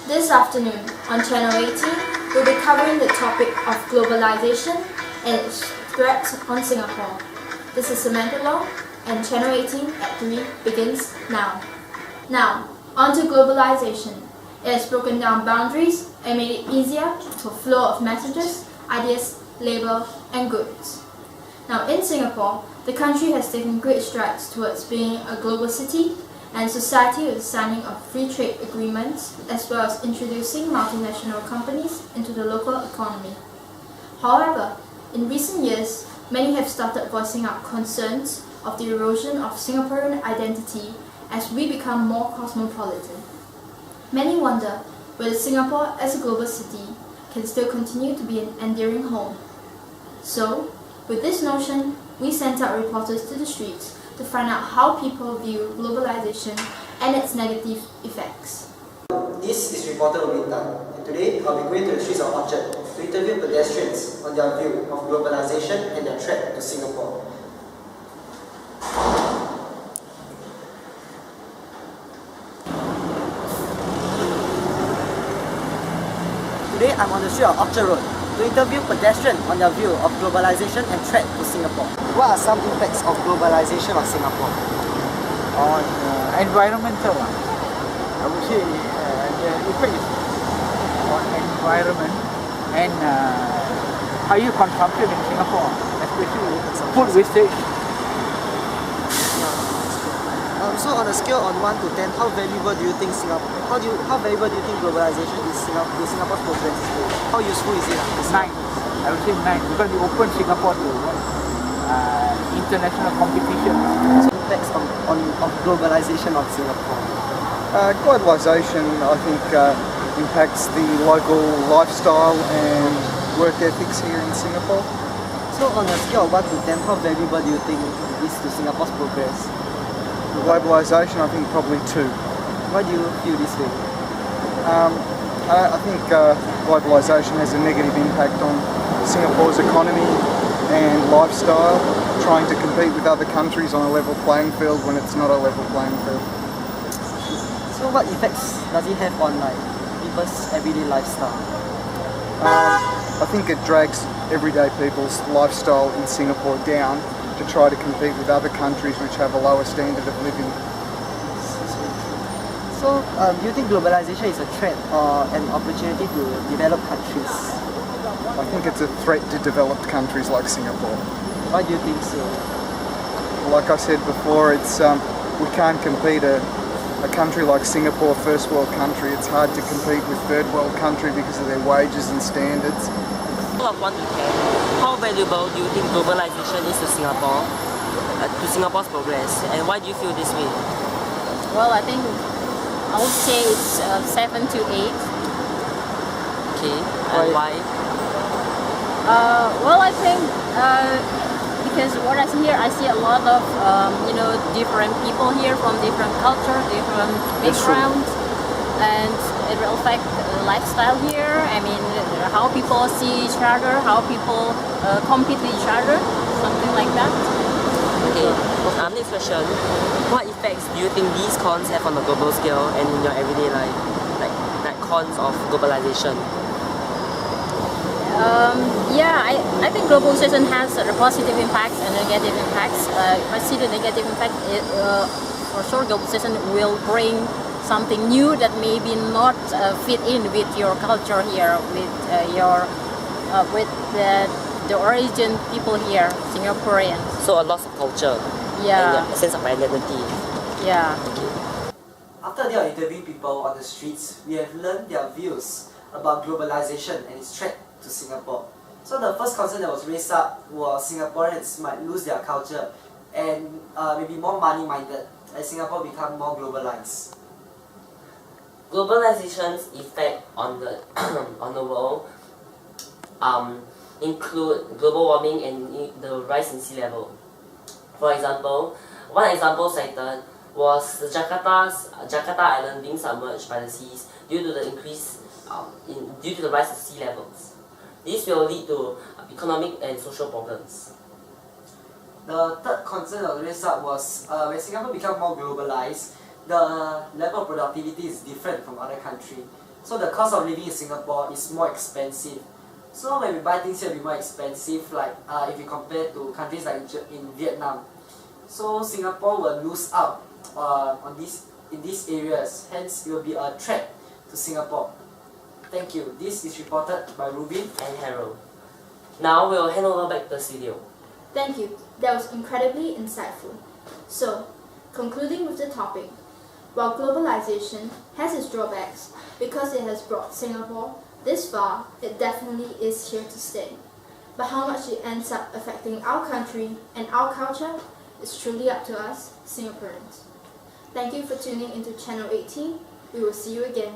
This afternoon on Channel 18, we'll be covering the topic of globalization and its threats on Singapore. This is Samantha Long, and Channel 18 at 3 begins now. Now, on to globalization. It has broken down boundaries and made it easier for flow of messages, ideas, labor, and goods. Now, in Singapore, the country has taken great strides towards being a global city and society with the signing of free trade agreements, as well as introducing multinational companies into the local economy. However, in recent years, many have started voicing out concerns of the erosion of Singaporean identity as we become more cosmopolitan. Many wonder whether Singapore as a global city can still continue to be an endearing home. So, with this notion, we sent out reporters to the streets to find out how people view globalization and its negative effects. This is reporter Wintan, and today I'll be going to the streets of Orchard to interview pedestrians on their view of globalization and their threat to Singapore. Today I'm on the street of Orchard Road to interview pedestrians on their view of globalization and threat to Singapore. What are some impacts of globalization on Singapore? On environmental, I would say the effect is on environment and higher consumption in Singapore, especially food wastage. So on a scale on 1 to 10, how valuable do you think how valuable do you think globalization is to Singapore's progress? How useful is it? 9. I would say 9 because it opens Singapore to international competition. Impacts of globalization on Singapore. Globalisation, I think, impacts the local lifestyle and work ethics here in Singapore. So on a scale of 1 to 10, how valuable do you think it is to Singapore's progress? Globalisation, I think, probably 2. Why do you feel this way? I think globalisation has a negative impact on Singapore's economy and lifestyle, trying to compete with other countries on a level playing field when it's not a level playing field. So what effects does it have on people's everyday lifestyle? I think it drags everyday people's lifestyle in Singapore down to try to compete with other countries which have a lower standard of living. So do you think globalization is a threat or an opportunity to develop countries? I think it's a threat to developed countries like Singapore. Why do you think so? Like I said before, it's we can't compete a country like Singapore, first world country. It's hard to compete with third world country because of their wages and standards. Of 1 to 10, how valuable do you think globalization is to Singapore, to Singapore's progress, and why do you feel this way? Well, I think I would say it's 7 to 8. Okay, and why? Well, I think because what I see here, I see a lot of different people here from different culture, different backgrounds, and it will affect lifestyle here. I mean, how people see each other, how people compete with each other, something like that. Okay, next question. What effects do you think these cons have on a global scale and in your everyday life? Like cons of globalization? I think globalization has positive impacts and negative impacts. If I see the negative impact, for sure globalization will bring something new that maybe not fit in with your culture here, with the origin people here, Singaporeans. So a loss of culture. Yeah. And a sense of identity. Yeah. Okay. After they are interviewing people on the streets, we have learned their views about globalization and its threat to Singapore. So the first concern that was raised up was Singaporeans might lose their culture and maybe more money-minded as Singapore become more globalized. Globalization's effect on the on the world include global warming and the rise in sea level. For example, one example cited was the Jakarta Island being submerged by the seas due to the due to the rise of sea levels. This will lead to economic and social problems. The third concern that was raised up was when Singapore become more globalized, the level of productivity is different from other countries. So the cost of living in Singapore is more expensive. So when we buy things here, it'll be more expensive, like if you compare to countries like in Vietnam. So Singapore will lose out in these areas, hence it will be a threat to Singapore. Thank you. This is reported by Rubin and Harold. Now we'll hand over back the studio. Thank you. That was incredibly insightful. So, concluding with the topic, while globalization has its drawbacks because it has brought Singapore this far, it definitely is here to stay. But how much it ends up affecting our country and our culture is truly up to us, Singaporeans. Thank you for tuning into Channel 18. We will see you again.